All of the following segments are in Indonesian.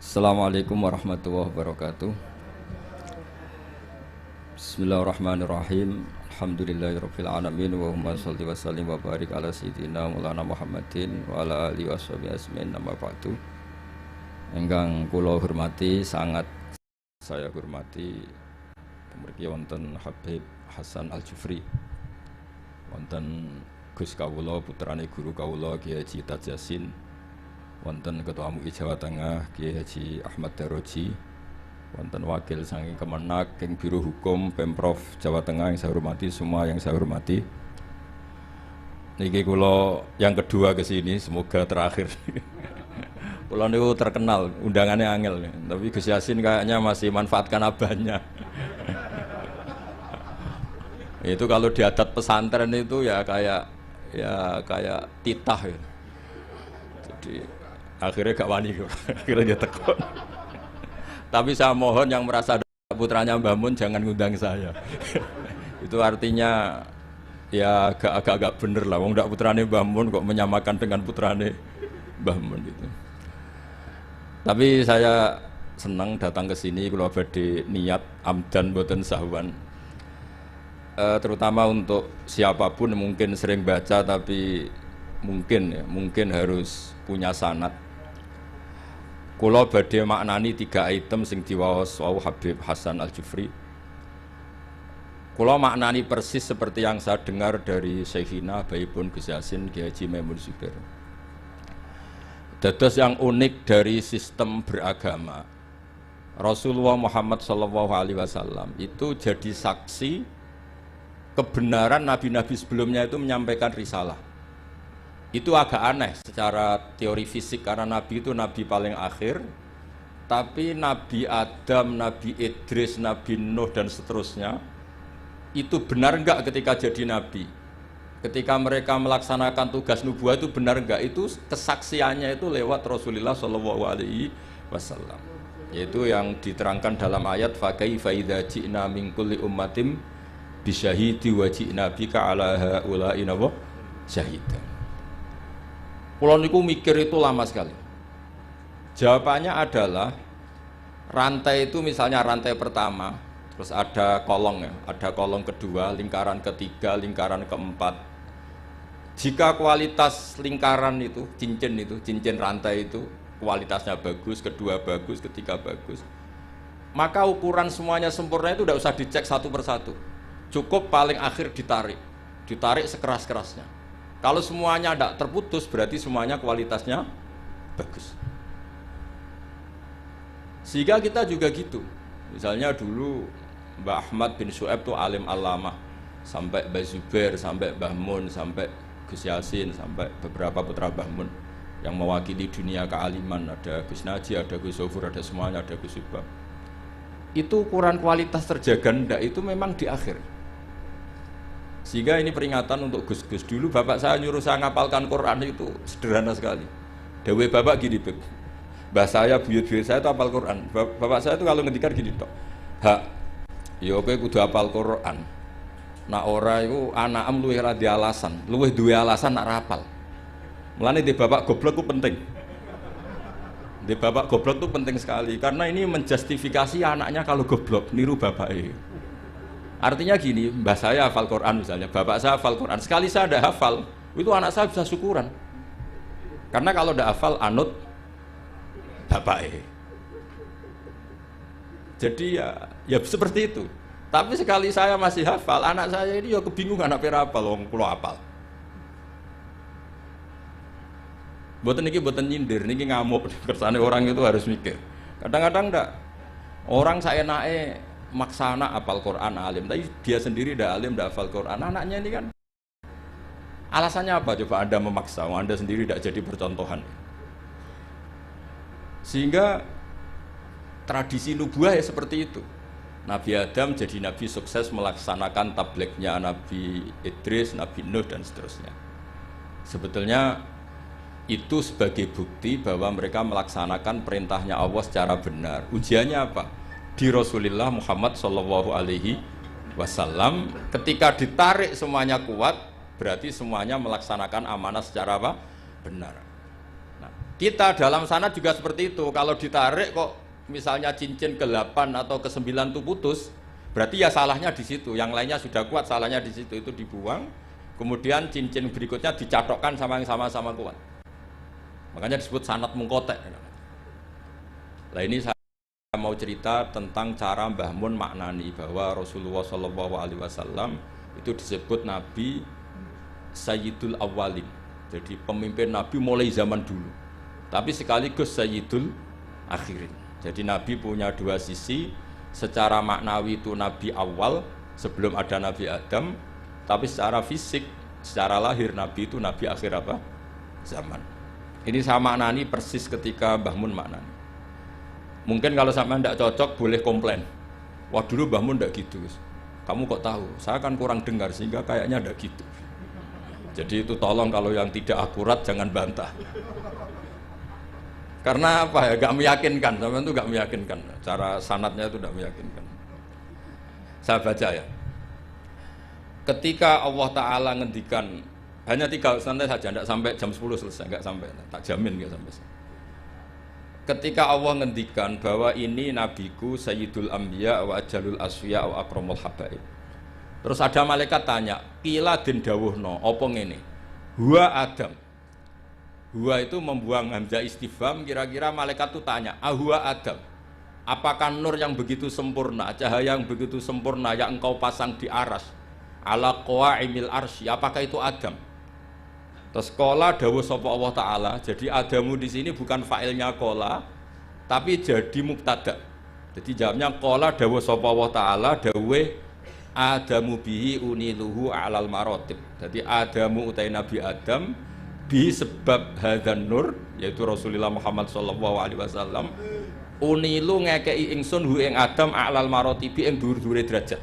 Assalamualaikum warahmatullahi wabarakatuh. Bismillahirrahmanirrahim. Alhamdulillahirabbil alamin wa humma sholli wa sallim wa barik ala sayyidina Maulana Muhammadin wa ala alihi washabihi ajmain amma ba'du. Ingkang kula hormati, sangat saya hormati Pemergi wonten Habib Hasan Al-Jufri, wonten Gus kawula putrane guru kawula Kiai Haji Taj Yasin, wonten Ketua MUI Jawa Tengah Kiai Haji Ahmad Daroji, wonten wakil saking Kemenak ing Biro Hukum Pemprov Jawa Tengah yang saya hormati, semua yang saya hormati. Niki kula yang kedua ke sini, semoga terakhir. Kula niku terkenal undangannya angel, tapi Gus Yasin kayaknya masih manfaatkan abahnya. Itu kalau di adat pesantren itu ya kayak titah ya. Jadi akhirnya gak wani, akhirnya dia tekun. Tapi saya mohon yang merasa ada putranya Mbah Mun jangan ngundang saya. Itu artinya ya agak bener lah. Wong ndak putrane Mbah Mun kok menyamakan dengan putrane Mbah Mun gitu. Tapi saya senang datang ke sini kalau badhe niat amdan boten sahwan. Terutama untuk siapapun mungkin sering baca tapi mungkin harus punya sanad. Kula badhe maknani 3 item sing diwaos wau Habib Hasan Al-Jufri. Kula maknani persis seperti yang saya dengar dari Syekhina Baipun Gus Yasin Kiai Haji Maimun Zubair. Dados yang unik dari sistem beragama, Rasulullah Muhammad SAW itu jadi saksi kebenaran nabi-nabi sebelumnya itu menyampaikan risalah. Itu agak aneh secara teori fisik karena nabi itu nabi paling akhir, tapi Nabi Adam, Nabi Idris, Nabi Nuh dan seterusnya itu benar enggak ketika jadi nabi? Ketika mereka melaksanakan tugas nubuah itu benar enggak? Itu kesaksiannya itu lewat Rasulullah SAW. Yaitu yang diterangkan dalam ayat fakaifa idza ji'na min kulli ummatin bisyahidi wa ji'na bika ala haula'i syahidan. Pulau niku mikir itu lama sekali. Jawabannya adalah rantai itu misalnya rantai pertama, terus ada kolong ya, ada kolong kedua, lingkaran ketiga, lingkaran keempat. Jika kualitas lingkaran itu, cincin rantai itu kualitasnya bagus, kedua bagus, ketiga bagus, maka ukuran semuanya sempurna itu tidak usah dicek satu persatu. Cukup paling akhir ditarik sekeras-kerasnya. Kalau semuanya tidak terputus, berarti semuanya kualitasnya bagus. Sehingga kita juga gitu. Misalnya dulu Mbah Ahmad bin Syuaib itu alim alamah, sampai Mbah Zubair, sampai Mbah Mun, sampai Gus Yasin, sampai beberapa putra Mbah Mun yang mewakili dunia kealiman. Ada Gus Naji, ada Gus Sofur, ada semuanya, ada Gus Subah. Itu ukuran kualitas terjaga ndak itu memang di akhir. Sehingga ini peringatan untuk Gus-Gus. Dulu bapak saya nyuruh saya ngapalkan Quran itu sederhana sekali. Dewe bapak gini, mbah saya, buyut-buyut saya itu hafal Quran. Bapak saya itu kalau ngendikan gini tok. Hak, ya kowe kudu hafal Quran. Nak ora iku anakem luwih ra di alasan, luwih duwe alasan nak rapal. Mulane di bapak goblok itu penting. Di bapak goblok itu penting sekali karena ini menjustifikasi anaknya kalau goblok niru bapaknya. Artinya gini, mbah saya hafal Quran misalnya, bapak saya hafal Quran, sekali saya ada hafal, itu anak saya bisa syukuran. Karena kalau ada hafal anut bapaknya. Jadi ya seperti itu. Tapi sekali saya masih hafal, anak saya ini ya kebingungan apa hafal, wong kula hafal. Boten niki boten nyindir, niki ngamuk. Kersane orang itu harus mikir. Kadang-kadang ndak orang saenake maksa anak hafal Quran alim, tapi dia sendiri ndak alim, ndak hafal Quran. Anaknya ini kan alasannya apa coba Anda memaksa? Anda sendiri tidak jadi percontohan. Sehingga tradisi nubuah ya seperti itu. Nabi Adam jadi nabi sukses melaksanakan tablignya Nabi Idris, Nabi Nuh dan seterusnya. Sebetulnya itu sebagai bukti bahwa mereka melaksanakan perintahnya Allah secara benar. Ujiannya apa? Di Rasulullah Muhammad SAW ketika ditarik semuanya kuat, berarti semuanya melaksanakan amanah secara apa? Benar. Nah, Kita dalam sana juga seperti itu. Kalau ditarik kok misalnya cincin ke-8 atau ke-9 itu putus, berarti ya salahnya di situ. Yang lainnya sudah kuat, salahnya di situ, itu dibuang. Kemudian cincin berikutnya dicatokkan sama yang sama-sama kuat. Makanya disebut sanad mungkotek. Nah ini saya mau cerita tentang cara Mbah Mun maknani bahwa Rasulullah SAW itu disebut Nabi Sayyidul Awwalin. Jadi pemimpin Nabi mulai zaman dulu. Tapi sekaligus Sayyidul Akhirin. Jadi Nabi punya dua sisi. Secara maknawi itu Nabi awal sebelum ada Nabi Adam. Tapi secara fisik, secara lahir Nabi itu Nabi akhir apa? Zaman. Ini saya maknani persis ketika Mbah Mun maknani. Mungkin kalau sampai tidak cocok boleh komplain. Wah dulu Mbah Mun tidak gitu. Kamu kok tahu? Saya kan kurang dengar sehingga kayaknya tidak gitu. Jadi itu tolong kalau yang tidak akurat jangan bantah. Karena apa ya? Gak meyakinkan. Sampai itu gak meyakinkan. Cara sanadnya itu tidak meyakinkan. Saya baca ya. Ketika Allah Ta'ala ngendikan hanya 3 santai saja, tidak sampai jam 10 selesai, nggak sampai, tak jamin nggak sampai. Ketika Allah ngendikan bahwa ini nabiku Sayyidul Anbiya wa Ajalul Asfiya wa Akramul Habaib. Terus ada malaikat tanya, kila den dawuhno, apa ngene? Huwa Adam. Huwa itu membuang hamzah istifham, kira-kira malaikat itu tanya, huwa Adam. Apakah nur yang begitu sempurna, cahaya yang begitu sempurna yang engkau pasang di aras, ala qawaimil arsy, apakah itu Adam? Terus qala dawuh sapa Allah Ta'ala, jadi Adamu di sini bukan fa'ilnya qala, tapi jadi mubtada. Jadi jawabnya qala dawuh sapa Allah Ta'ala, dawuh Adamu bihi uniluhu alal marotib. Jadi Adamu utai Nabi Adam bi sebab hadzan nur, yaitu Rasulullah Muhammad SAW, unilu ngekei ingsun hu ing Adam alal marotibi ing dhuwur-dhuwure derajat.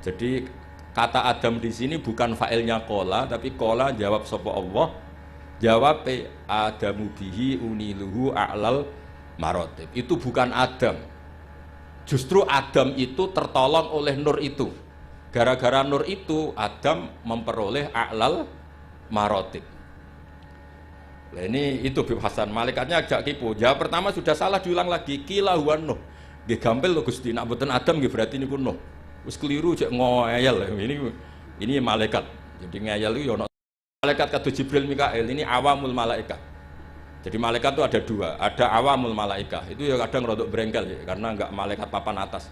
Jadi kata Adam di sini bukan fa'ilnya qala, tapi qala jawab sapa Allah, jawab Adamu bihi uniluhu a'lal marotib. Itu bukan Adam. Justru Adam itu tertolong oleh nur itu. Gara-gara nur itu Adam memperoleh a'lal marotib. Nah ini itu Bib Hasan, malaikatnya agak kipu. Jawab pertama sudah salah, diulang lagi. Kila huwa Nuh. Nggih gampil lho Gusti, nek mboten Adam nggih berarti niku Nuh. Wis keliru cek ngoyel. Ini malaikat. Jadi ngeyel itu ono malaikat kata Jibril Mikail, ini awamul malaikat. Jadi malaikat itu ada dua, ada awamul malaikat. Itu ya kadang rodok brengkel ya, karena enggak malaikat papan atas.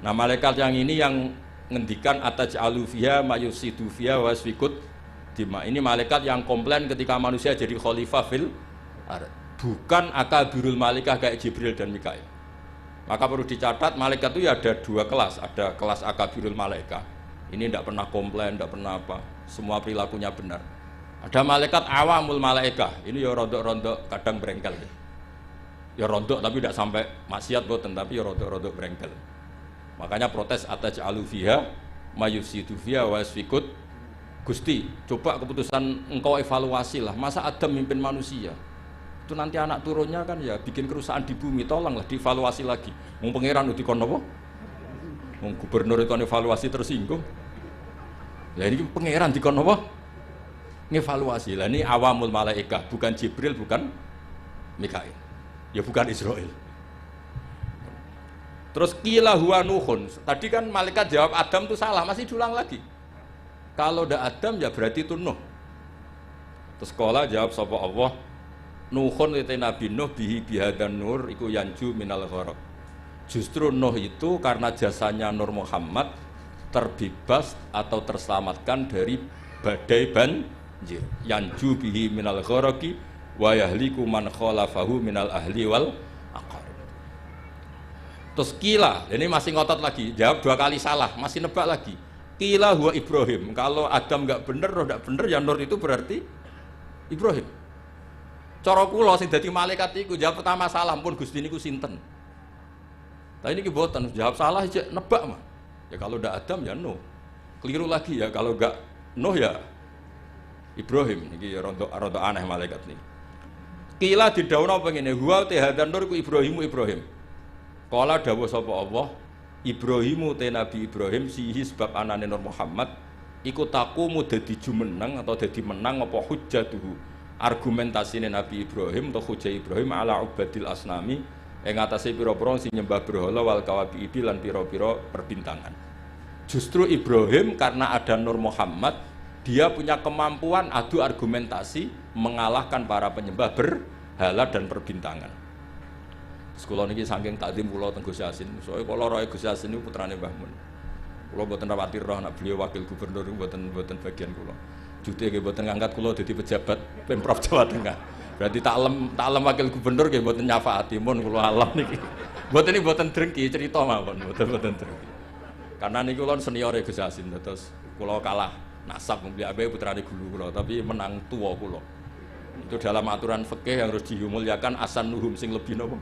Nah, malaikat yang ini yang ngendikan ataj'alu fiha mayusidu fiha wasfikut dima. Ini malaikat yang komplain ketika manusia jadi khalifah fil ard. Bukan akabirul malaikah kayak Jibril dan Mikail. Maka perlu dicatat, malaikat itu ya ada dua kelas. Ada kelas akabirul malaikah. Ini tidak pernah komplain, tidak pernah apa. Semua perilakunya benar. Ada malaikat awamul malaikah. Ini ya rontok-rontok kadang brengkel. Ya rontok tapi tidak sampai maksiat boten, tapi ya rontok-rontok brengkel. Makanya protes ataj'alu fiha mayusidu fiha wasfikut. Gusti, coba keputusan engkau evaluasi lah. Masa Adam mimpin manusia? Itu nanti anak turunnya kan ya bikin kerusakan di bumi, tolonglah dievaluasi lagi. Mau pangeran udah kon apa? Mau gubernur itu evaluasi tersinggung. Lah ini pangeran dikon apa? Ngevaluasi. Lah ini awamul malaikah, bukan Jibril, bukan Mikail. Ya bukan Israel. Terus qila huwa Nuhun. Tadi kan malaikat jawab Adam itu salah, masih diulang lagi. Kalau ndak Adam ya berarti itu Nuh. Terus qala jawab sapa Allah, Nuhun itu Nabi Nuh bihi bihadan nur iku yanju minal gharq. Justru Nuh itu karena jasanya Nur Muhammad terbebas atau terselamatkan dari badai banjir. Yanju bihi minal gharqi wa yahliku man khalafahu minal ahli wal aqarib. Terus kila, ini masih ngotot lagi, jawab dua kali salah, masih nebak lagi. Kila huwa Ibrahim. Kalau Adam enggak bener, Nuh enggak bener, ya Nur itu berarti Ibrahim. Cara kula sing dadi malaikat iku jawab pertama salah pun Gusti niku sinten. Tapi ini mboten jawab salah aja nebak mah. Ya kalau ndak Adam ya Nuh. Keliru lagi ya kalau enggak Nuh ya Ibrahim. Iki ya rontok aneh malaikat niki. Kila didhawuhna apa ngene, huwa hadan nur ku Ibrahim. Kala dawuh sapa Allah, Ibrahimu te Nabi Ibrahim sihi sebab anane Nur Muhammad iku takumu dadi jumeneng atau dadi menang apa hujjatuhu argumentasine Nabi Ibrahim atau hujah Ibrahim ala ubadil asnami ing atase pira-pira sing nyembah berhala wal kawabibi lan pira-pira perbintangan. Justru Ibrahim karena ada Nur Muhammad, dia punya kemampuan adu argumentasi mengalahkan para penyembah berhala dan perbintangan. Sekolah niki saking takdim kula teng Gus Yasin. Soale kula roe Gus Yasin niku putrane Mbah Mun. Kula mboten rawati roh nek beliau wakil gubernur mboten bagian kula. Jute nggih mboten ngangkat kula dadi pejabat Pemprov Jawa Tengah. Berarti taklem wakil gubernur nggih mboten nyafaati mun kula alam niki. Mboten drengki cerita mawon, mboten drengki. Karena niku kula seniore Gus Yasin terus kula kalah nasab beliau putrane guru kula tapi menang tuwa kula. Itu dalam aturan fikih yang harus dimuliakan asan nuhum sing lebih nopo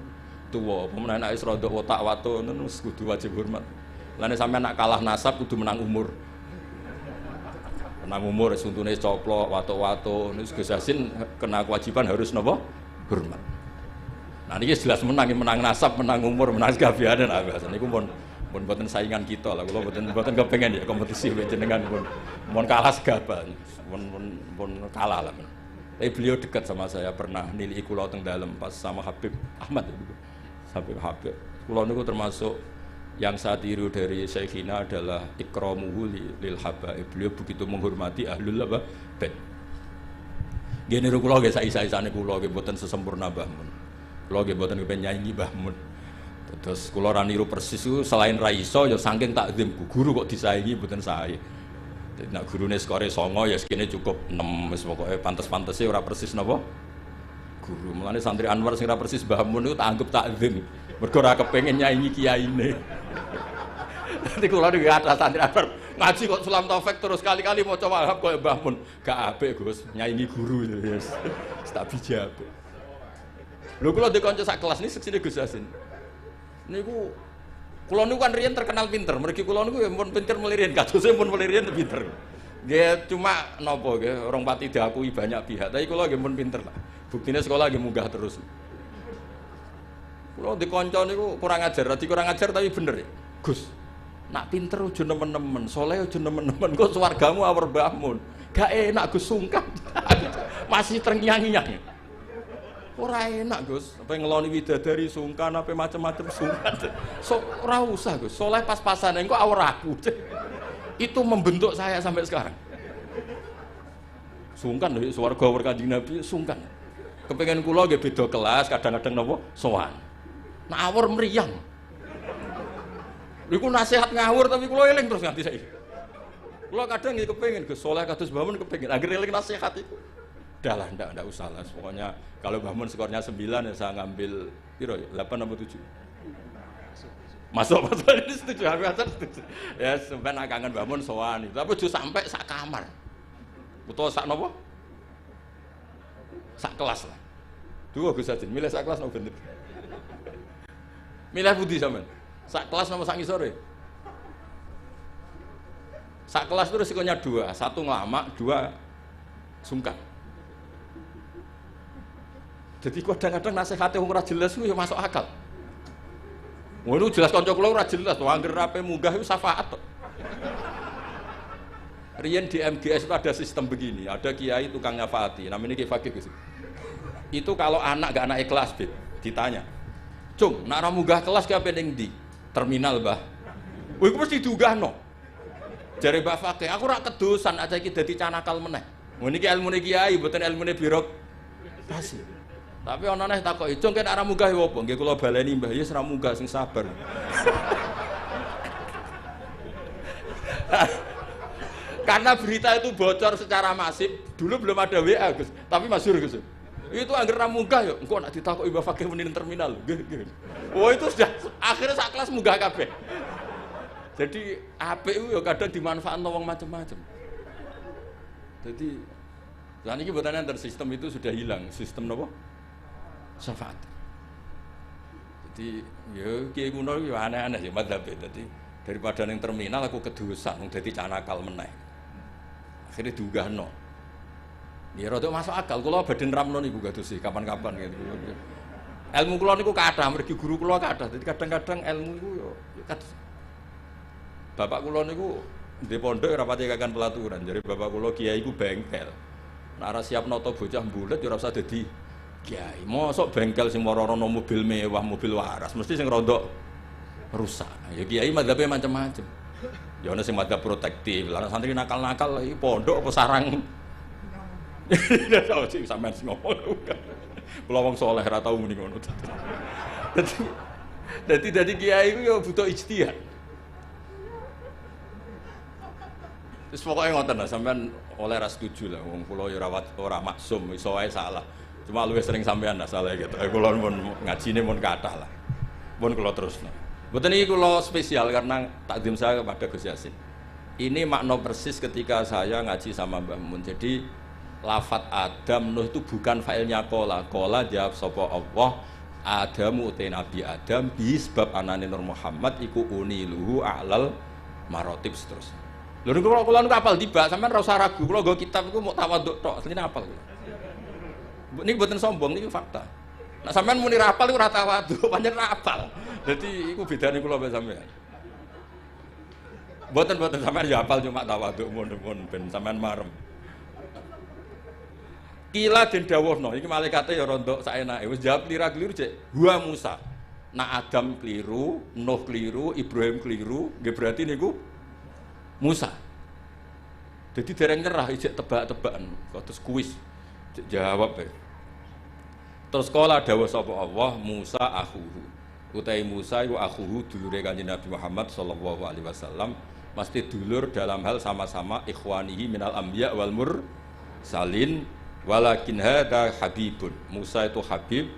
tuwa. Pemenang nek wis rada otak wato ngono kudu wajib hormat. Lane sampean nak kalah nasab kudu menang umur. Menang umur suntune coplok wato-wato niku Gus Yasin kena kewajiban harus napa? Hormat. Nah niki jelas menang nasab, menang umur, menang gabianan biasa niku pun mboten saingan kita lah. Kula mboten kepengen ya kompetisi jenengan pun kalah segabah. Pun kalah lah. Tapi beliau dekat sama saya, pernah nilai kula teng dalem pas sama Habib Ahmad itu. Habib. Kula niku termasuk yang saya tiru dari Syekhina adalah ikramuhu lil habaib. Beliau begitu menghormati ahlul bait. Nggih niru kula nggih saisa-isane kula nggih mboten sesempurna Mbah Mun. Kula nggih mboten kepen nyanyi Mbah Mun. Terus kula ra niru persis itu selain ra iso ya saking takzim guru kok disaingi mboten sae. Dadi nek gurune skore 9 ya sekene cukup 6 wis pokoke pantes-pantese ora persis napa guru. Mulane santri Anwar sing ra persis Mbah Mun niku tak anggap takzim. Mergo ora kepengin nyaingi kiyaine. Nanti kula niku ada santri Anwar ngaji kok Sulam Taufik terus kali-kali maca Wahab koyo Mbah Mun. Gak apik Gus, nyaingi guru itu wis. Tak bijak. Lho kula ndek kanca sak kelas niki seksine Gus Yasin. Niku kula niku kan riyen terkenal pinter, mergi kula niku ya mun pinter melirin, kadose mun melirin pinter. Nggih cuma napa nggih orang pati diakui banyak pihak, tapi kula nggih mun pinter lah. Buktine sekolah nggih munggah terus. Kula di kanca niku kurang ajar tapi bener ya. Gus, nak pinter aja nemen-nemen, saleh aja nemen-nemen, kok swargamu awur Mbah Mun. Gak enak Gus sungkan. Masih terngiang-ngiang. Ora enak Gus, apa ngeloni widadari sungkan apa macam-macam sungkan. So ora usah Gus, soleh pas-pasan engko awur aku. Itu membentuk saya sampai sekarang. Sungkan lho swarga awur Kanjeng Nabi sungkan. Kepengen kula nggih beda kelas, kadang-kadang napa sowan. Nak awur mriyang. Iku nasihat ngawur tapi kula eling terus nganti saiki. Kula kadang nggih kepengen Gus soleh kados Mbah Mun kepengen. Akhir eling nasihat iku. Udahlah, enggak usah lah. Pokoknya kalau Mbah Mun skornya 9 ya saya ngambil piro ya? 8 atau 7. Masuk ini setuju, Habib Hasan setuju. Ya sampean kangen Mbah Mun sowan itu. Tapi ojo sampai sak kamar. Utawa sak napa? Sak kelas lah. Dua Gus Hasan, milih sak kelas napa bener? Milih pundi sampean? Sak kelas napa sak ngisore? Sak kelas itu resikonya 2, 1 ngelamak, 2 sungkan. Jadi kadang-kadang nasihatnya orang ora jelas itu ya masuk akal. Wah itu jelas kanca kula ora jelas, tuh angger rape munggah itu syafaat. Riyen di MGS itu ada sistem begini, ada kiai tukang nyafaati, namanya Kiai Fakih Gus. Itu kalau anak gak anak ikhlas, ditanya, "Cung, nak ra munggah kelas ki ape ning ndi?" Terminal, Mbah. Wah iku mesti diunggahno. Jare Mbah Fakih, aku ora kedosan aja iki dadi canakal meneh. Ngono iki ilmune kiai, mboten ilmune birokrasi. Tapi ana neh takoki, "Cung kene arep munggah ya apa?" Nggih kula baleni Mbah, ya ora munggah sing sabar. Karena berita itu bocor secara masif, dulu belum ada WA Gus, tapi masyhur Gus. Itu angger ra munggah ya, engko nek ditakoki Mbah Fakih muni terminal. Nggih. Oh itu sudah akhirnya sak kelas munggah kabeh. Jadi apik itu ya kadang dimanfaatkan wong macam-macam. Jadi lan iki mboten enten sistem itu sudah hilang, sistem napa? Syafaat. Jadi ya kiai kuno yo aneh-aneh sih madzhab. Dadi daripada ning terminal aku kedosan wong dadi canakal meneh. Akhirnya diunggahno. Ya rada masuk akal kula badhe ramno niku gadosi kapan-kapan gitu. Ilmu kula niku kathah, mergi guru kula kathah. Dadi kadang-kadang ilmu niku yo kados. Bapak kula niku di pondok ora pati kakan pelaturan. Jadi bapak kula kiai iku bengkel. Nek ora siap noto bocah mbulet ya ora usah dadi kiai. Mosok bengkel sing moro-rono mobil mewah, mobil waras, mesti sing rodok rusak. Ya kiai madzhabe macam-macam. Ya ana sing madzhab protektif, lan santri nakal-nakal iki pondok apa sarang. Sampeyan sing ngomong. Kula wong saleh ora tau muni ngono. Dadi kiai iku ya butuh ijtihad. Terus pokoknya ngoten lah, sampean oleh ras setuju lah, wong kula ya ora maksum, iso wae salah. Cuma luwih sering sampean lah salah gitu. Kula mun ngajine mun kathah lah. Mun kula terusno. Mboten iki kula spesial karena takdim saya kepada Gus Yasin. Ini makna persis ketika saya ngaji sama Mbah Mun. Jadi lafat Adam Nuh itu bukan failnya kola. Kola jawab sapa Allah, Adamu utai Nabi Adam bi sebab anane Nur Muhammad iku uniluhu a'lal marotib seterusnya. Lho niku kula niku apal tiba, sampean ora usah ragu. Kula nggo kitab iku mok tawaduk tok, asline apal kula. Niki mboten sombong, niki fakta. Nek sampean muni ra apal iku ora tawaduk, pancen ra apal. Dadi iku bedane kula mbek sampean. Mboten sampean ya apal cuma tawaduk mun ben sampean marem. Kila den dawuhno, iki malaikate ya rontok saenake. Wis jawab klira-kliru cek. Gua Musa. Nak Adam keliru, Nuh keliru, Ibrahim keliru, nggih berarti niku Musa. Jadi dereng nyerah ijek tebak-tebakan, terus kuis. Jawab ya. Terus kala dawuh sapa Allah, Musa akhuhu. Utai Musa iku akhuhu dulure Kanjeng Nabi Muhammad sallallahu alaihi wasallam, mesti dulur dalam hal sama-sama ikhwanihi minal anbiya wal mursalin. Walakin hada habibun. Musa itu habib.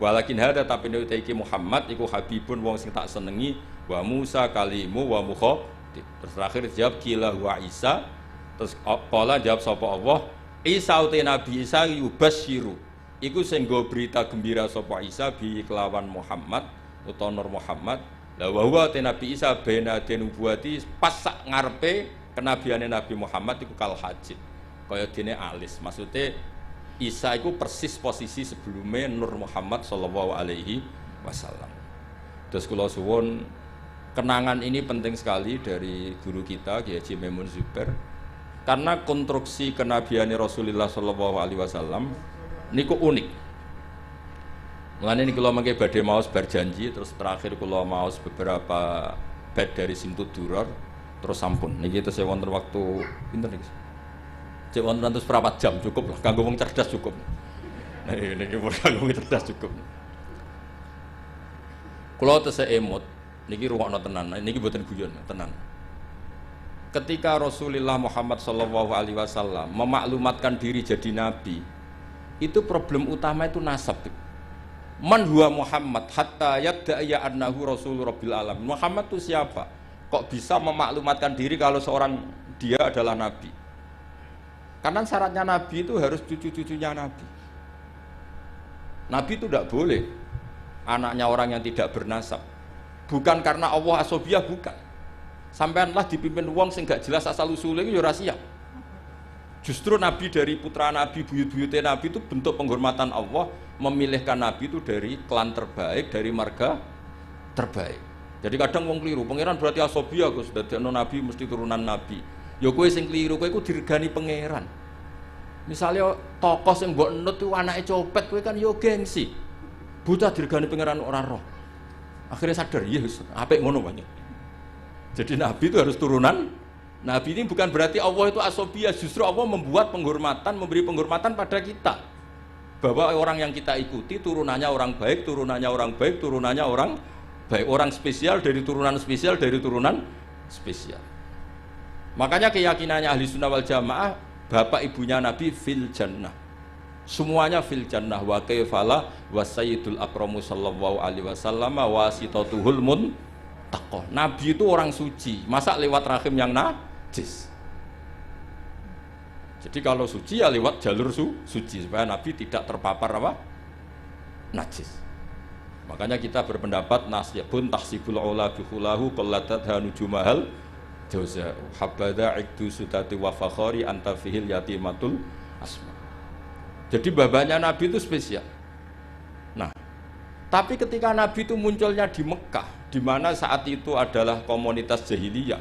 Walakin hada tapi nek iki Muhammad iku habibun wong sing tak senengi, wa Musa kalimu wa mukhatib. Terus terakhir jawab kila wa Isa. Terus qala jawab sapa Allah, Isa uti Nabi Isa yubasyiru. Iku sing nggo berita gembira sapa Isa bi kelawan Muhammad utawa Nur Muhammad. La wa huwa uti Nabi Isa bena denubuati pas sak ngarepe kenabiane Nabi Muhammad iku kal hajid. Kaya dene alis, maksudnya Isa itu persis posisi sebelumnya Nur Muhammad sallallahu alaihi wasallam. Terus kula suwun kenangan ini penting sekali dari guru kita Kiai Haji Maimun Zubair, karena konstruksi kenabiane Rasulullah sallallahu alaihi wasallam niku unik. Mulane niki kula mangke badhe maos berjanji, terus terakhir kula maos beberapa bait dari Simtud Duror, terus sampun. Niki tesih wonten waktu pinten niki? Cek wonten 100 jam cukup lah, kanggo wong cerdas cukup. Nah, niki kanggo wong cerdas cukup. Kula tesih emot, niki rungokno tenan, niki mboten guyon, tenan. Ketika Rasulullah Muhammad sallallahu alaihi wasallam memaklumatkan diri jadi nabi, itu problem utama itu nasab. Man huwa Muhammad hatta yabda'a annahu rasul rabbil alamin. Muhammad itu siapa? Kok bisa memaklumatkan diri kalau seorang dia adalah nabi? Karena syaratnya Nabi itu harus cucu-cucunya Nabi. Nabi itu tidak boleh anaknya orang yang tidak bernasab. Bukan karena Allah asobiyah, bukan. Sampaianlah dipimpin wong sing gak jelas asal usulnya itu ya rahasia. Justru Nabi dari putra Nabi, buyut-buyutnya Nabi itu bentuk penghormatan Allah, memilihkan Nabi itu dari klan terbaik, dari marga terbaik. Jadi kadang wong keliru, pangeran berarti asobiyah, Gus, dadi ana Nabi mesti turunan Nabi. Ya kowe sing keliru, kowe iku diregani pangeran. Misalnya tokoh sing mbok nut itu anake copet, kowe kan yo gengsi. Bocah diregani pangeran ora roh. Akhirnya sadar, ya wis apik ngono banyak. Jadi Nabi itu harus turunan. Nabi ini bukan berarti Allah itu asobiyah, justru Allah membuat penghormatan, memberi penghormatan pada kita. Bahwa orang yang kita ikuti turunannya orang baik, turunannya orang baik, turunannya orang baik, orang spesial dari turunan spesial dari turunan spesial. Makanya keyakinannya ahli sunnah wal jamaah, bapak ibunya Nabi fil jannah, semuanya fil jannah. Wa kaifala wa sayyidul akramu sallallahu alaihi wasallam wasitatuhul muntaqah. Nabi itu orang suci, masa lewat rahim yang najis? Jadi kalau suci ya lewat jalur suci supaya Nabi tidak terpapar apa? Najis. Makanya kita berpendapat nasyabun tahsibul ula bihulahu qallatat hanujumahal jauza habada ikdu sutati wa fakhari anta fihil yatimatul asma. Jadi babanya Nabi itu spesial. Nah, tapi ketika Nabi itu munculnya di Mekah, di mana saat itu adalah komunitas jahiliyah,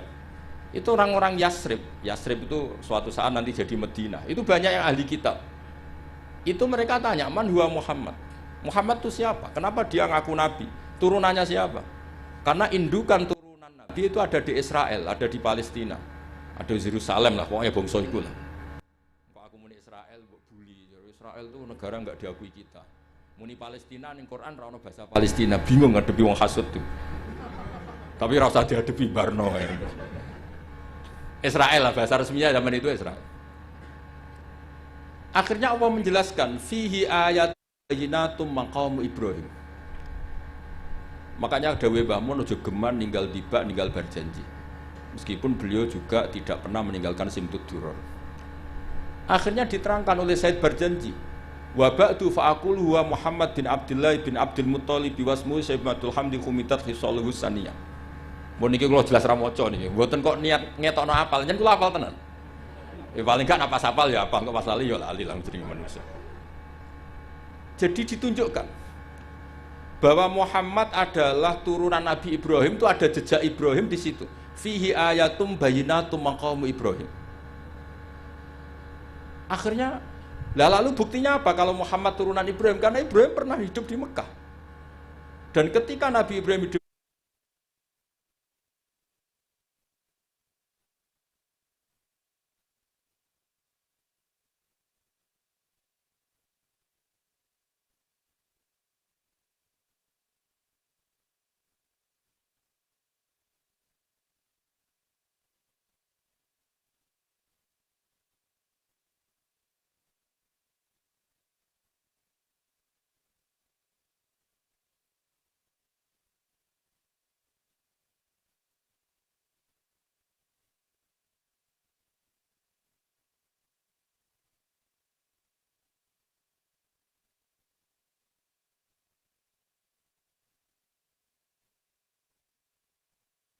Itu orang-orang Yasrib. Yasrib itu suatu saat nanti jadi Madinah. Itu banyak yang ahli kitab. Itu mereka tanya, man huwa Muhammad? Muhammad itu siapa? Kenapa dia ngaku nabi? Turunannya siapa? Karena indukan turunan nabi itu ada di Israel, ada di Palestina, ada di Yerusalem lah, pokoknya bangsa itu lah. Kok aku muni Israel, bully. Israel itu negara nggak diakui kita. Muni Palestina ning Quran ra ono bahasa Palestina, bingung ngadepi wong hasud tuh. Tapi ra usah diadepi barno ya. Israel lah bahasa resminya zaman itu Israel. Akhirnya Allah menjelaskan fihi ayat bayyinatum maqam Ibrahim. Makanya Dawe Mbah Mun ojo geman ninggal tiba ninggal berjanji. Meskipun beliau juga tidak pernah meninggalkan simtud duror. Akhirnya diterangkan oleh Said Berjanji. Wa ba'du fa'aqul huwa Muhammad bin Abdullah bin Abdul Muttalib wasmu Sayyidatul Hamdi Khumitat Khisaluhu Saniyah. Mun niki kula jelas ra maca niki. Mboten kok niat ngetokno apal, nyen kula apal tenan. Ya paling kan apa sapal ya apa kok pas lali ya lali lang jeneng manusia. Jadi ditunjukkan bahwa Muhammad adalah turunan Nabi Ibrahim, itu ada jejak Ibrahim di situ. Fihi ayatum bayyinatum maqam Ibrahim. Akhirnya lalu buktinya apa kalau Muhammad turunan Ibrahim? Karena Ibrahim pernah hidup di Mekah. Dan ketika Nabi Ibrahim hidup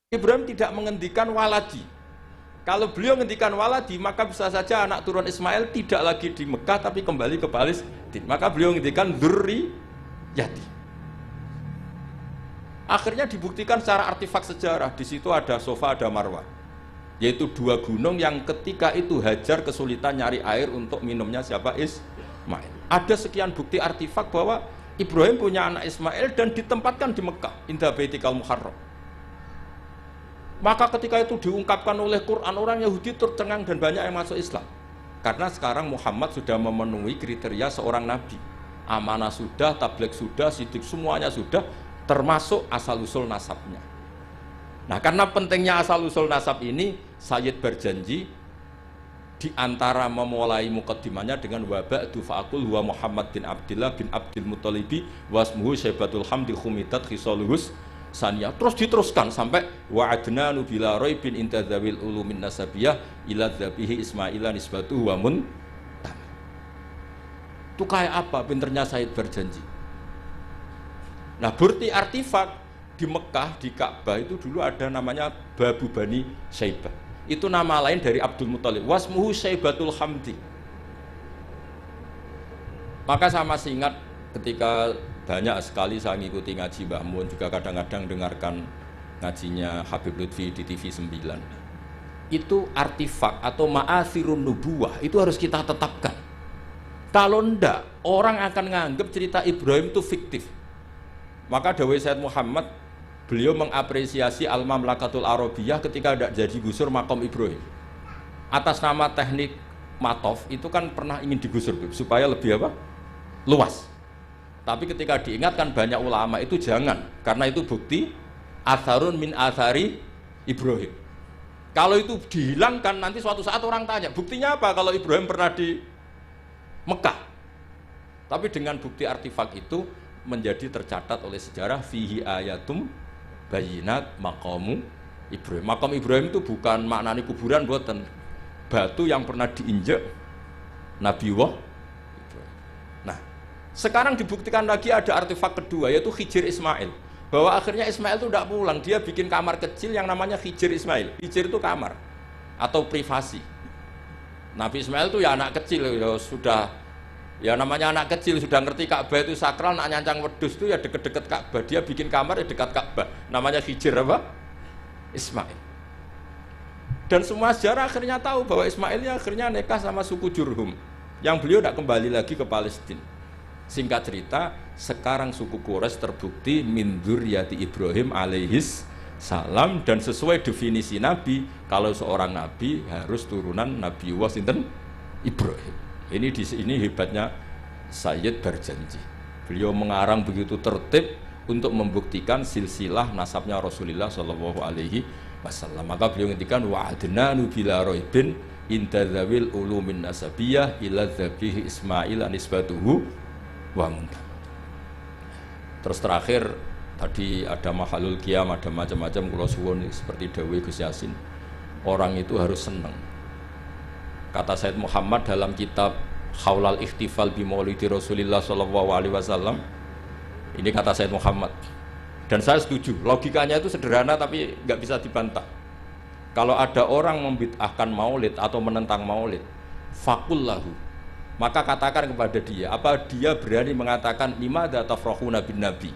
Ibrahim tidak menghentikan waladi. Kalau beliau menghentikan waladi, maka bisa saja anak turun Ismail tidak lagi di Mekah tapi kembali ke Palestina. Maka beliau menghentikan dzurriyyati. Akhirnya dibuktikan secara artefak sejarah. Di situ ada Sofa, ada Marwah, yaitu dua gunung yang ketika itu Hajar kesulitan nyari air untuk minumnya siapa? Ismail. Ada sekian bukti artefak bahwa Ibrahim punya anak Ismail dan ditempatkan di Mekah, inda Baitikal Muharram. Maka ketika itu diungkapkan oleh Quran, orang Yahudi tercengang dan banyak yang masuk Islam. Karena sekarang Muhammad sudah memenuhi kriteria seorang nabi. Amanah sudah, tabligh sudah, sidik semuanya sudah, termasuk asal-usul nasabnya. Nah, karena pentingnya asal-usul nasab ini, Sayyid berjanji di antara memulai mukaddimahnya dengan waba'du fa'akul huwa Muhammad bin Abdullah bin Abdul Muttalibi wasmuhu Sayyidatul Hamdi Khumitat Khisaluhus Saniyah. Terus diteruskan sampai wa'adnanu bila raibin intadzawil ulumin nasabiyah ila dzabihi Ismaila nisbatuhu wa mun. Itu kayak apa pinternya Said berjanji. Nah, bukti artefak di Mekah, di Ka'bah itu dulu ada namanya Babu Bani Syaibah. Itu nama lain dari Abdul Muttalib. Wasmuhu Sayyidatul Hamdi. Maka saya masih ingat ketika banyak sekali saya ngikuti ngaji Mbah Mun, juga kadang-kadang dengarkan ngajinya Habib Lutfi di TV 9. Itu artefak atau ma'athirun nubuwah itu harus kita tetapkan. Kalau ndak, orang akan nganggap cerita Ibrahim itu fiktif. Maka dawuh Sayyid Muhammad, beliau mengapresiasi Al-Mamlakatul Arabiyah ketika tidak jadi gusur makom Ibrahim. Atas nama teknik matof itu kan pernah ingin digusur supaya lebih apa? Luas. Tapi ketika diingatkan banyak ulama itu jangan, karena itu bukti atharun min athari Ibrahim. Kalau itu dihilangkan nanti suatu saat orang tanya, buktinya apa kalau Ibrahim pernah di Mekah? Tapi dengan bukti artefak itu menjadi tercatat oleh sejarah fihi ayatum bayyinat maqamu Ibrahim. Maqam Ibrahim itu bukan maknanya kuburan, buatan batu yang pernah diinjak Nabi Ibrahim. Nah, sekarang dibuktikan lagi ada artefak kedua, yaitu Hijir Ismail. Bahwa akhirnya Ismail itu tidak pulang, dia bikin kamar kecil yang namanya Hijir Ismail. Hijir itu kamar atau privasi. Nabi Ismail itu ya anak kecil, ya sudah, ya namanya anak kecil sudah ngerti Ka'bah itu sakral, nak nyancang wedus itu ya deket-deket Ka'bah. Dia bikin kamar ya dekat Ka'bah. Namanya Hijir apa? Ismail. Dan semua sejarah akhirnya tahu bahwa Ismail akhirnya nikah sama suku Jurhum, yang beliau tidak kembali lagi ke Palestina. Singkat cerita, sekarang suku Quraisy terbukti min dzurriyyati Ibrahim alaihis salam, dan sesuai definisi Nabi, kalau seorang Nabi harus turunan Nabi sinten Ibrahim. Ini di sini hebatnya Sayyid Barjanji. Beliau mengarang begitu tertib untuk membuktikan silsilah nasabnya Rasulullah Shallallahu Alaihi Wasallam. Maka beliau ngendikan wa adnanu bila roibin intadzawil ulumin nasabiyah ila dzabih Ismail anisbatuhu wa muntah. Terus terakhir tadi ada mahalul qiyam, ada macam-macam kula suwun seperti dawuh Gus Yasin. Orang itu harus senang. Kata Said Muhammad dalam kitab Haulal Ikhtifal bi Maulidi Rasulillah Shallallahu Alaihi Wasallam. Ini kata Said Muhammad. Dan saya setuju, logikanya itu sederhana tapi nggak bisa dibantah. Kalau ada orang membid'ahkan maulid atau menentang maulid, fakullahu, maka katakan kepada dia, apa dia berani mengatakan limadza tafrakhuna bin nabi?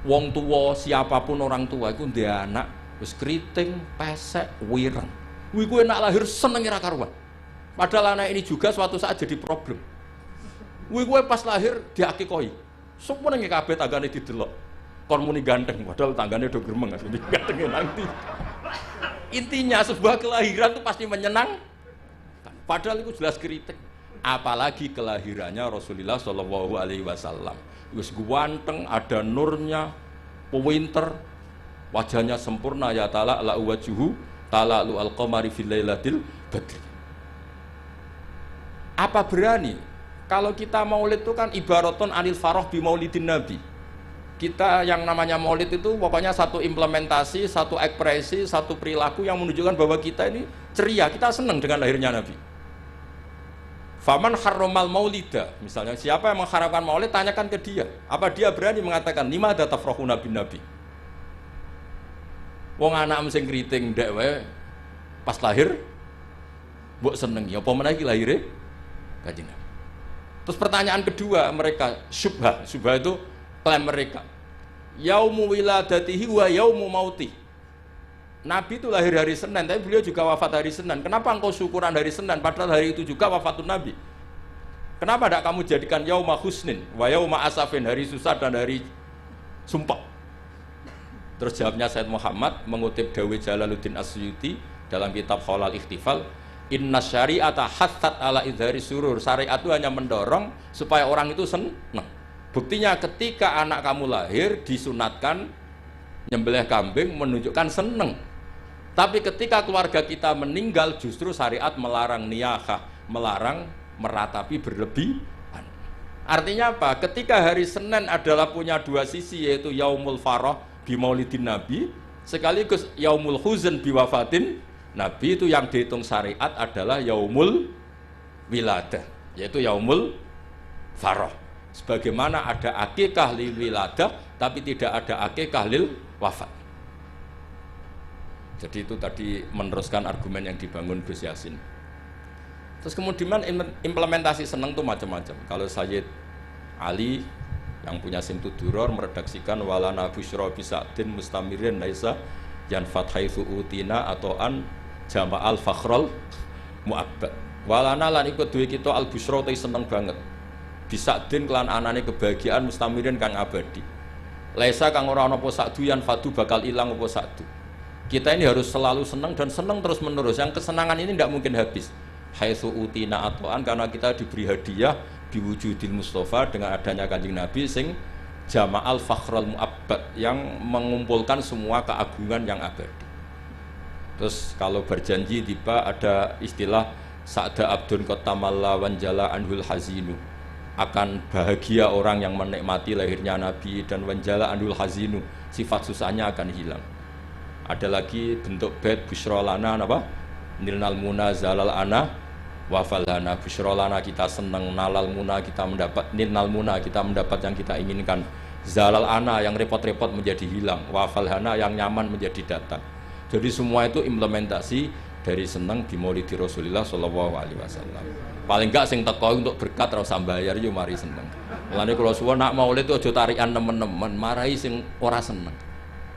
Wong tua, siapapun orang tua itu dia anak wis keriting, pesek, wireng. Kuwi kowe nak lahir seneng ora karuan. Padahal anak ini juga suatu saat jadi problem. Kuwi kowe pas lahir diakikoi. Semua nang kabeh tanggane didelok. Kon muni ganteng, padahal tanggane do gremeng asli gantenge nanti. Intinya sebuah kelahiran itu pasti menyenang. Padahal itu jelas kritik. Apalagi kelahirannya Rasulullah Shallallahu Alaihi Wasallam. Wis ganteng, ada nurnya, pinter, wajahnya sempurna ya ta'ala la wajhu ta'ala lu al-qamari fil lailatil badri. Apa berani? Kalau kita maulid itu kan ibaraton anil faroh bi maulidin nabi. Kita yang namanya maulid itu pokoknya satu implementasi, satu ekspresi, satu perilaku yang menunjukkan bahwa kita ini ceria, kita senang dengan lahirnya Nabi. Faman harromal maulida, misalnya siapa yang mengharamkan maulid, tanyakan ke dia. Apa dia berani mengatakan limadza tafrakhuna bin nabi? Wong anak sing kriting ndek wae pas lahir mbok seneng ya apa meneh iki lahire Kanjeng Nabi. Terus pertanyaan kedua mereka, syubhah itu klaim mereka. Yaumu wiladatihi wa yaumu mauti. Nabi itu lahir hari Senin, tapi beliau juga wafat hari Senin. Kenapa engkau syukuran hari Senin, padahal hari itu juga wafatun Nabi? Kenapa tidak kamu jadikan yauma husnin wa yauma asafin, hari susah dan hari sumpah? Terus jawabnya Said Muhammad mengutip dawuh Jalaluddin Asyuti dalam kitab Haulal Ikhtifal, inna syari'ata hathat ala idhari surur. Syariat itu hanya mendorong supaya orang itu senang. Buktinya ketika anak kamu lahir disunatkan nyembelih kambing menunjukkan senang. Tapi ketika keluarga kita meninggal justru syariat melarang niyahah, melarang meratapi berlebihan. Artinya apa? Ketika hari Senin adalah punya dua sisi, yaitu yaumul farah bi maulidin nabi sekaligus yaumul huzn bi wafatin Nabi, itu yang dihitung syariat adalah yaumul wiladah, yaitu yaumul farah. Sebagaimana ada akikah lil wiladah tapi tidak ada akikah lil wafat. Jadi itu tadi meneruskan argumen yang dibangun Gus Yasin. Terus kemudian implementasi senang itu macam-macam. Kalau Sayyid Ali yang punya Simtud Duror meredaksikan walana busyra bisadin mustamirin laisa yan fathaitsu utina atau an jama'al fakhrul mu'abbad. Walana lan ikut duwe kita al busyra te seneng banget. Bisa din kelan anane kebahagiaan mustamirin kang abadi. Laisa kang ora ana apa sakdu yan fadu bakal ilang apa sakdu. Kita ini harus selalu senang dan senang terus menerus. Yang kesenangan ini tidak mungkin habis. Haitsu utina atoan, karena kita diberi hadiah biwujudil Mustafa dengan adanya Kanjeng Nabi sing jama'al fakhrul mu'abbad, yang mengumpulkan semua keagungan yang abadi. Terus kalau berjanji tiba ada istilah sa'da abdun qatamalla wanjala anhul hazinu, akan bahagia orang yang menikmati lahirnya Nabi, dan wanjala anhul hazinu, sifat susahnya akan hilang. Ada lagi bentuk bait busyrolana apa? Nilnal muna zalal ana wafalana. Busyrolana kita senang, nalal muna kita mendapat, nilnal muna kita mendapat yang kita inginkan, zalal ana yang repot-repot menjadi hilang, wafalhana yang nyaman menjadi datang. Jadi semua itu implementasi dari senang di maulidi Rasulullah Shallallahu Alaihi Wasallam. Paling enggak sing teko untuk berkat ora usah bayar yo mari seneng. Mulane kula suwun nak maulid itu aja tarikan nemen-nemen, marahi sing ora seneng.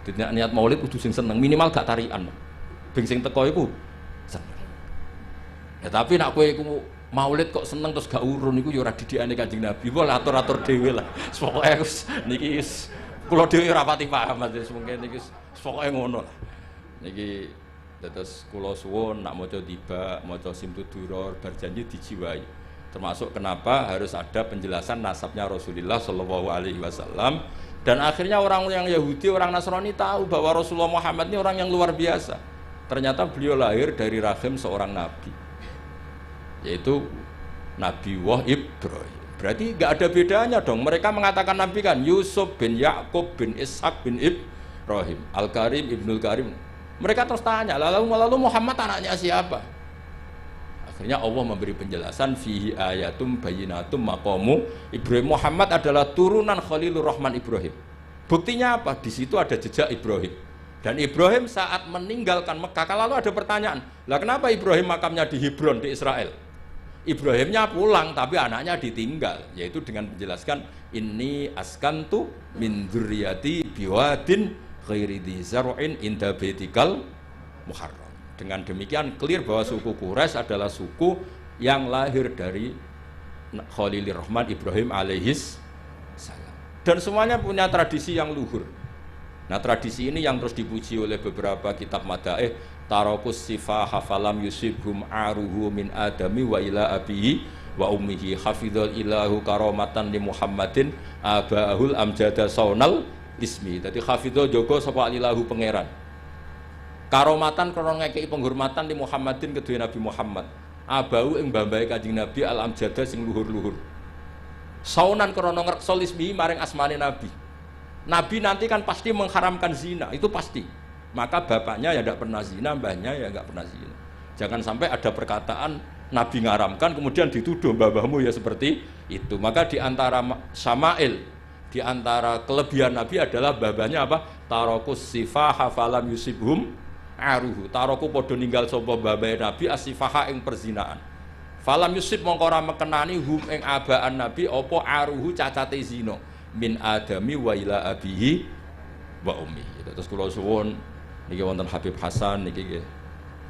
Dadi niat maulid kudu sing seneng, minimal gak tarian. Ben sing teko iku seneng. Ya tapi nak kowe iku maulid kok seneng terus gak urun iku ya ora didikane Kanjeng Nabi. Wah atur-atur dhewe lah. Pokoke niki kula dhewe ora pati paham wis mungkin niki pokoke ngono lah. Niki terus kula suwun nak maca tiba, maca simtuduror berjanji dijiwai. Termasuk kenapa harus ada penjelasan nasabnya Rasulullah Shallallahu Alaihi Wasallam. Dan akhirnya orang yang Yahudi, orang Nasrani tahu bahwa Rasulullah Muhammad ini orang yang luar biasa. Ternyata beliau lahir dari rahim seorang nabi, yaitu Nabi Ibrahim. Berarti nggak ada bedanya dong. Mereka mengatakan nabi kan Yusuf bin Yakub bin Ishak bin Ibrahim, Al-Karim Ibnul Karim. Mereka terus tanya, lalu Muhammad anaknya siapa? Akhirnya Allah memberi penjelasan fihi ayatum bayyinatum maqamu Ibrahim. Muhammad adalah turunan Khalilur Rahman Ibrahim. Buktinya apa? Di situ ada jejak Ibrahim. Dan Ibrahim saat meninggalkan Mekah, lalu ada pertanyaan, lah kenapa Ibrahim makamnya di Hebron di Israel? Ibrahimnya pulang tapi anaknya ditinggal, yaitu dengan menjelaskan inni askantu min dzurriyyati biwadin ghairi dzi zar'in inda baitikal muharram. Dengan demikian clear bahwa suku Quraisy adalah suku yang lahir dari Khalilur Rahman Ibrahim alaihis salam. Dan semuanya punya tradisi yang luhur. Nah tradisi ini yang terus dipuji oleh beberapa kitab madaih. Tarakus sifah hafalam yusibhum aruhu min adami wa ila abihi wa ummihi hafidhul ilahu karomatan li Muhammadin abahul amjada saunal ismi. Jadi hafidhul jogo sapa ilahu pangeran karomatan krono ngekei penghormatan di Muhammadin kedua Nabi Muhammad abau ing mbambahe Kanjeng Nabi al amjada sing luhur-luhur saunan krono ngreksa ismi maring asmane Nabi. Nabi nanti kan pasti mengharamkan zina, itu pasti. Maka bapaknya ya tidak pernah zina, mbahnya ya nggak pernah zina. Jangan sampai ada perkataan Nabi ngaramkan kemudian dituduh mbahmu ya seperti itu. Maka di antara syama'il, di antara kelebihan Nabi adalah babanya apa? Tarokus sifah hafalam yusibhum aruhu. Taroku podo ninggal sapa babae Nabi asifaha ing perzinaan. Falam yusib mongko ora mekenani hum ing abaan Nabi apa aruhu cacate zina min adami wa ila abihi wa ummi. Terus kula suwun niki wonten Habib Hasan niki nggih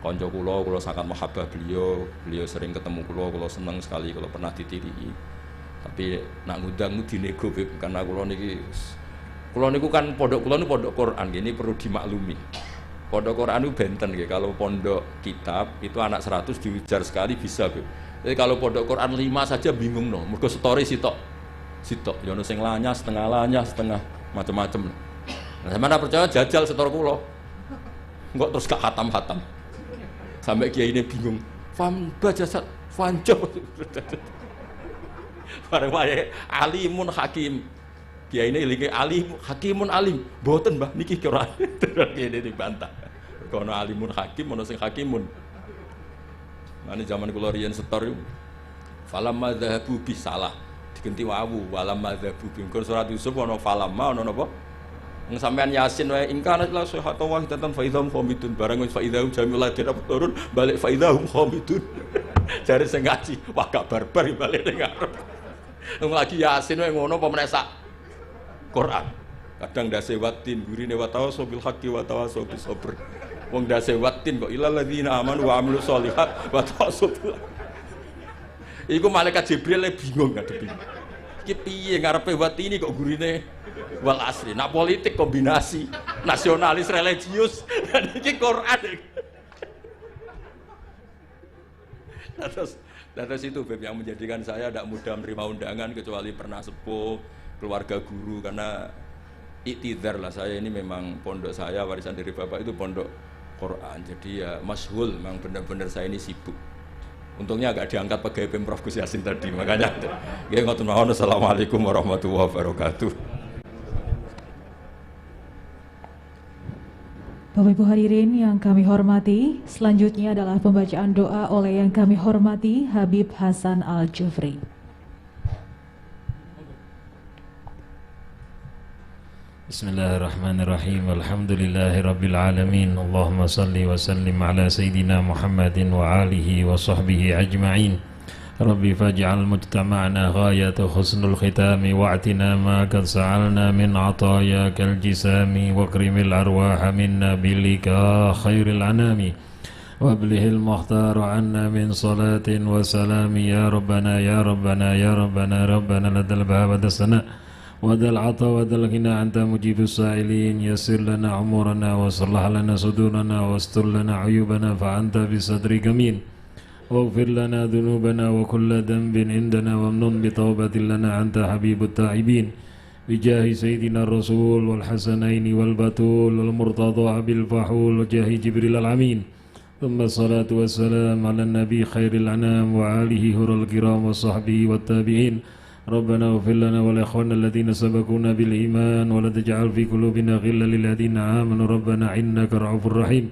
kanca kula sangat mahabbah beliau sering ketemu kula seneng sekali kalau pernah ditirii. Tapi nak ngundang dinego karena kula niku kan pondok kula niku pondok Quran, ini perlu dimaklumi. Pondok Quran itu benten nggih, kalau pondok kitab itu anak 100 diujar sekali bisa, Beb. Jadi kalau pondok Quran 5 saja bingung no, mergo story sitok ya ono sing lanyah, setengah macam-macam. Nah, sampeyan percaya jajal setor kula. Enggak terus gak hatam-hatam. Sampai kiai ini bingung. Fam bajasat fanjo. Bareng wae alimun hakim. Kiai ini lagi alim, hakimun alim. Mboten, Mbah, niki ora. Kene dibantah. Kono alimun hakim, ono sing hakimun. Mane zaman kula riyen setor yo. Falamma dzahabu bisalah. Digenti wawu walamma dzahabu bi. Surat Yusuf ono falamma ono napa? Wong sampean Yasin wae ingkana la sahatu wa hidatan fa idzahum khamidun barang wis fa idzahum jamil ladina turun balik fa idzahum khamidun. Jare sing ngaji wah gak barbar balik ning ngarep. Wong lagi Yasin wae ngono apa meneh sak Quran. Kadang dase watin gurine wa tawassul bil haqqi wa tawassul bis sabr. Wong dase watin kok ilal ladzina amanu wa amilus sholihat wa tawassul. Iku malaikat Jibril bingung ngadepi. Iki piye ngarepe watini kok gurine wal asli. Nak politik kombinasi nasionalis religius dan iki Quran. Terus itu Beb yang menjadikan saya tidak mudah menerima undangan kecuali pernah sepuh keluarga guru karena iktidar lah saya ini memang pondok saya warisan dari bapak itu pondok Quran jadi ya masyhul memang benar-benar saya ini sibuk. Untungnya agak diangkat pegawai Pemprov Gus Yasin tadi makanya nggih ngoten mawon. Assalamualaikum warahmatullahi wabarakatuh. Bapak Ibu hadirin yang kami hormati, selanjutnya adalah pembacaan doa oleh yang kami hormati Habib Hasan Al-Jufri. Bismillahirrahmanirrahim. Alhamdulillahirabbil alamin. Allahumma salli wa sallim ala sayidina Muhammadin wa alihi wa sahbihi ajma'in. ربي فاجعل مجتمعنا غاية حسن الختام واعتنا ما قد سألنا من عطاياك الجسام واكرم الأرواح منا بلقاء خير الأنام وابله المختار عنا من صلاة وسلام يا ربنا يا ربنا يا ربنا ربنا لدى الباب ودى وذا العطا وذا الغنى أنت مجيب السائلين يسر لنا أمورنا وصلح لنا صدورنا واستر لنا عيوبنا فأنت بصدرك أمين واغفر لنا ذنوبنا وكل ذنب عندنا وامنن بتوبة لنا أنت حبيب التائبين بجاه سيدنا الرسول والحسنين والبتول والمرتضى بالفحول وجاه جبريل الأمين ثم الصلاة والسلام على النبي خير الأنام وآله هر الكرام وصحبه والتابعين ربنا اغفر لنا ولإخواننا الذين سبقونا بالإيمان ولا تجعل في قلوبنا غلا للذين آمنوا ربنا إنك رؤوف رحيم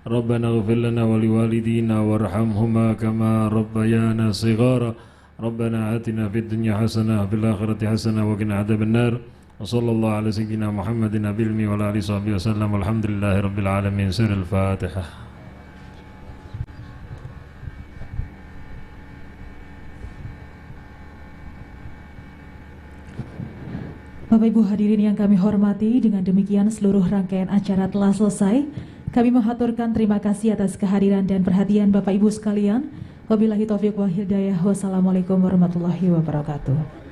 ربنا اغفر لنا ولوالدينا وارحمهما كما ربيانا صغارا ربنا آتنا في الدنيا حسنة وفي الآخرة حسنة وقنا عذاب النار وصلى الله على سيدنا محمد نبي الأمي وعلى آله وصحبه وسلم والحمد لله رب العالمين. سر الفاتحة. Bapak Ibu hadirin yang kami hormati, dengan demikian seluruh rangkaian acara telah selesai. Kami mengaturkan terima kasih atas kehadiran dan perhatian Bapak Ibu sekalian. Wabillahi taufiq wa hidayah. Wassalamualaikum warahmatullahi wabarakatuh.